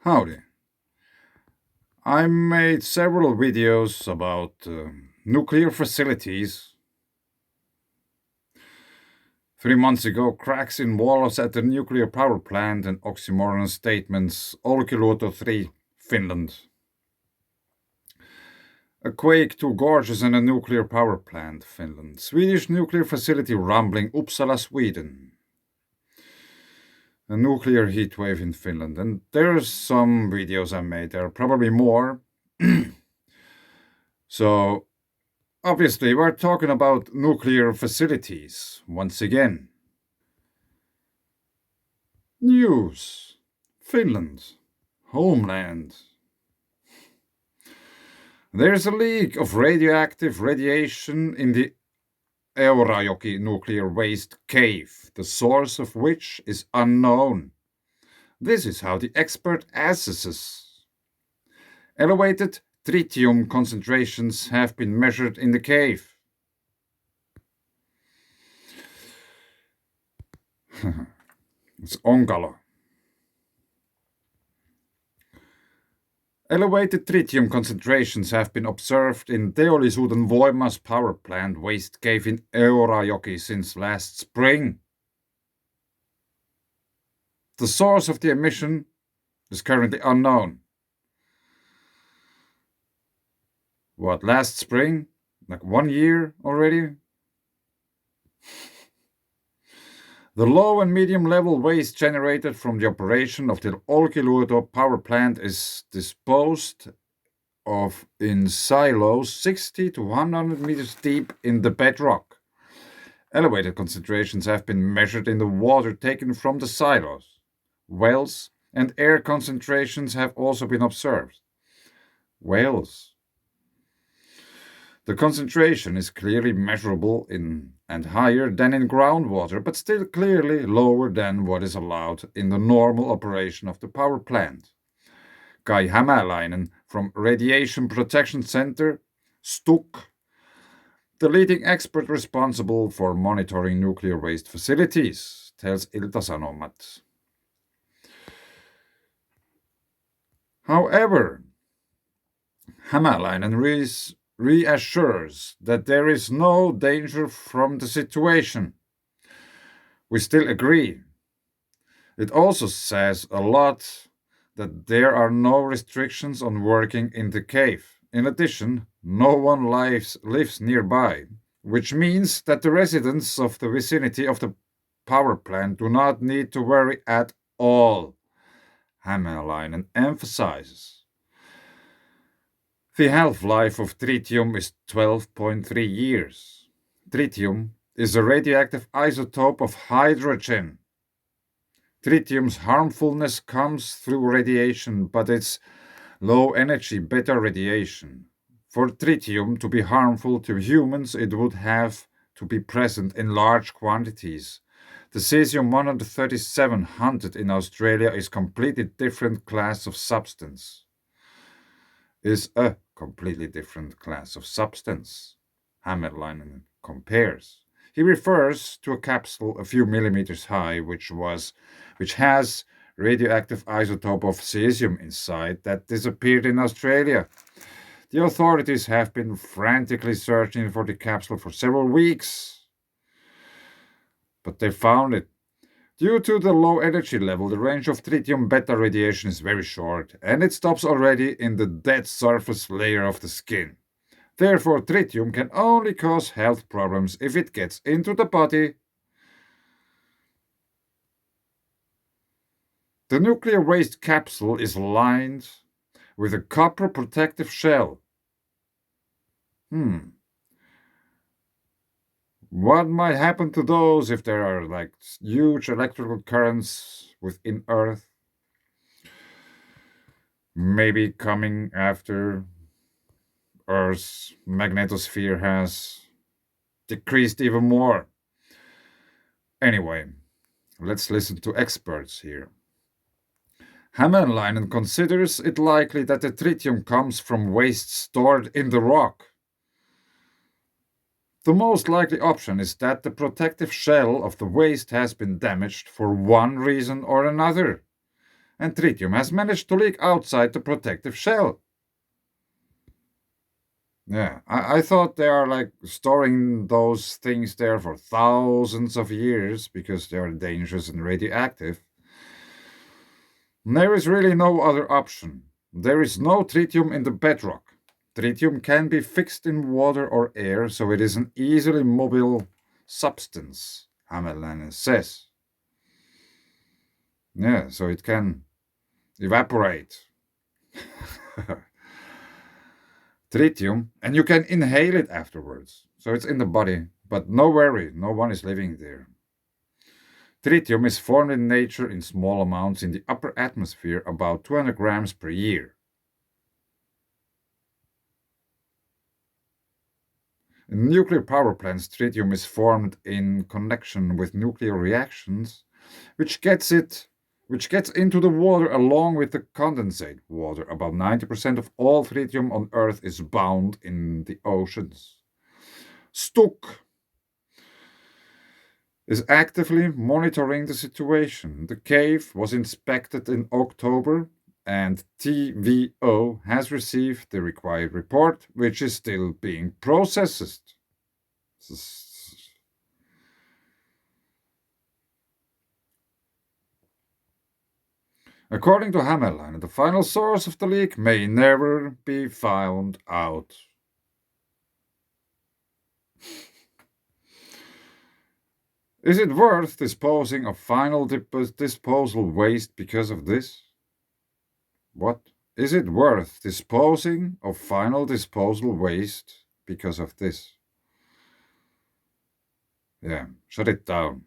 Howdy. I made several videos about nuclear facilities. 3 months ago, cracks in walls at the nuclear power plant and oxymoron statements, Olkiluoto 3, Finland. A quake, two gorges and a nuclear power plant, Finland. Swedish nuclear facility rumbling, Uppsala, Sweden. A nuclear heat wave in Finland. And there's some videos I made. There are probably more. So obviously, we're talking about nuclear facilities once again. News. Finland. Homeland. There's a leak of radioactive radiation in the Eurajoki nuclear waste cave, the source of which is unknown. This is how the expert assesses. Elevated tritium concentrations have been measured in the cave. It's Onkalo. Elevated tritium concentrations have been observed in Teollisuuden Voimas power plant waste cave in Eurajoki since last spring. The source of the emission is currently unknown. What, last spring? Like 1 year already? The low and medium level waste generated from the operation of the Olkiluoto power plant is disposed of in silos 60 to 100 meters deep in the bedrock. Elevated concentrations have been measured in the water taken from the silos. Wells and air concentrations have also been observed. Wells. The concentration is clearly measurable in and higher than in groundwater, but still clearly lower than what is allowed in the normal operation of the power plant. Kai Hämäläinen from Radiation Protection Center, STUK, the leading expert responsible for monitoring nuclear waste facilities, tells Ilta-Sanomat. However, Hämäläinen reassures that there is no danger from the situation. We still agree. It also says a lot that there are no restrictions on working in the cave. In addition, no one lives nearby, which means that the residents of the vicinity of the power plant do not need to worry at all, Hämäläinen emphasizes. The half-life of tritium is 12.3 years. Tritium is a radioactive isotope of hydrogen. Tritium's harmfulness comes through radiation, but it's low-energy beta radiation. For tritium to be harmful to humans, it would have to be present in large quantities. The cesium-137 hunted in Australia is a completely different class of substance. Hämäläinen compares. He refers to a capsule a few millimeters high, which has radioactive isotope of cesium inside that disappeared in Australia. The authorities have been frantically searching for the capsule for several weeks, but they found it. Due to the low energy level, the range of tritium beta radiation is very short, and it stops already in the dead surface layer of the skin. Therefore, tritium can only cause health problems if it gets into the body. The nuclear waste capsule is lined with a copper protective shell. What might happen to those if there are like huge electrical currents within Earth? Maybe coming after Earth's magnetosphere has decreased even more. Anyway, let's listen to experts here. Hämäläinen considers it likely that the tritium comes from waste stored in the rock. The most likely option is that the protective shell of the waste has been damaged for one reason or another, and tritium has managed to leak outside the protective shell. Yeah, I thought they are like storing those things there for thousands of years because they are dangerous and radioactive. There is really no other option. There is no tritium in the bedrock. Tritium can be fixed in water or air, so it is an easily mobile substance, Hammerlainen says. Yeah, so it can evaporate. Tritium, and you can inhale it afterwards. So it's in the body, but no worry, no one is living there. Tritium is formed in nature in small amounts in the upper atmosphere, about 200 grams per year. In nuclear power plants, tritium is formed in connection with nuclear reactions, which gets into the water along with the condensate water. About 90% of all tritium on Earth is bound in the oceans. Stuk is actively monitoring the situation. The cave was inspected in October, and TVO has received the required report, which is still being processed. According to Hammerlein, the final source of the leak may never be found out. Is it worth disposing of final disposal waste because of this? What? Is it worth disposing of final disposal waste because of this? Yeah, shut it down.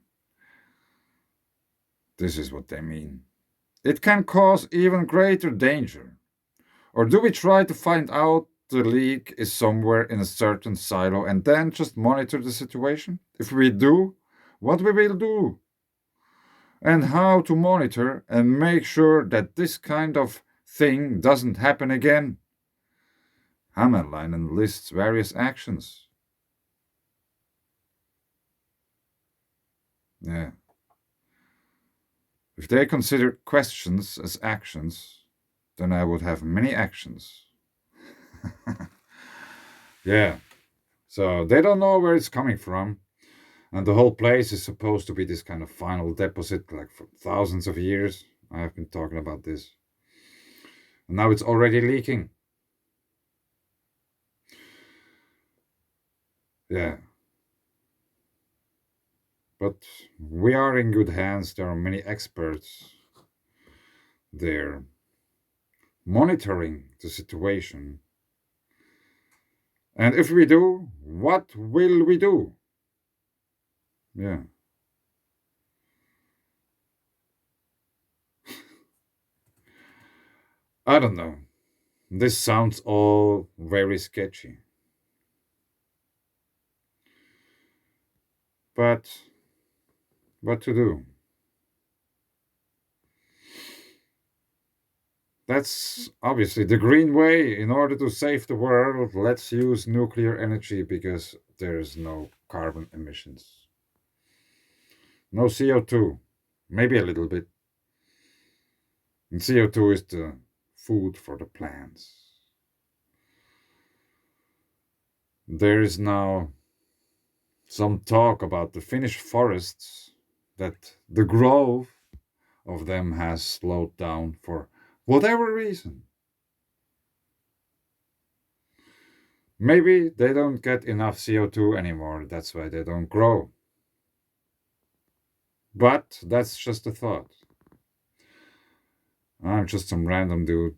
This is what they mean. It can cause even greater danger. Or do we try to find out the leak is somewhere in a certain silo and then just monitor the situation? If we do, what we will do? And how to monitor and make sure that this kind of thing doesn't happen again? Hammerleinen lists various actions. Yeah. If they consider questions as actions, then I would have many actions. Yeah. So they don't know where it's coming from. And the whole place is supposed to be this kind of final deposit, like for thousands of years. I have been talking about this. And now it's already leaking. Yeah. But we are in good hands. There are many experts there monitoring the situation. And if we do, what will we do? Yeah. I don't know. This sounds all very sketchy. But what to do? That's obviously the green way. In order to save the world, let's use nuclear energy because there's no carbon emissions. No CO2. Maybe a little bit. And CO2 is the food for the plants. There is now some talk about the Finnish forests, that the growth of them has slowed down for whatever reason. Maybe they don't get enough CO2 anymore, that's why they don't grow. But that's just a thought. I'm just some random dude.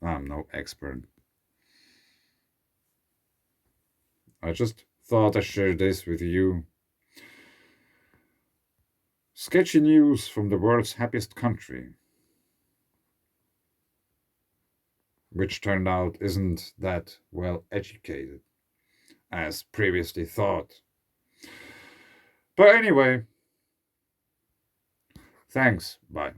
I'm no expert. I just thought I'd share this with you. Sketchy news from the world's happiest country, which turned out isn't that well educated as previously thought. But anyway, thanks. Bye.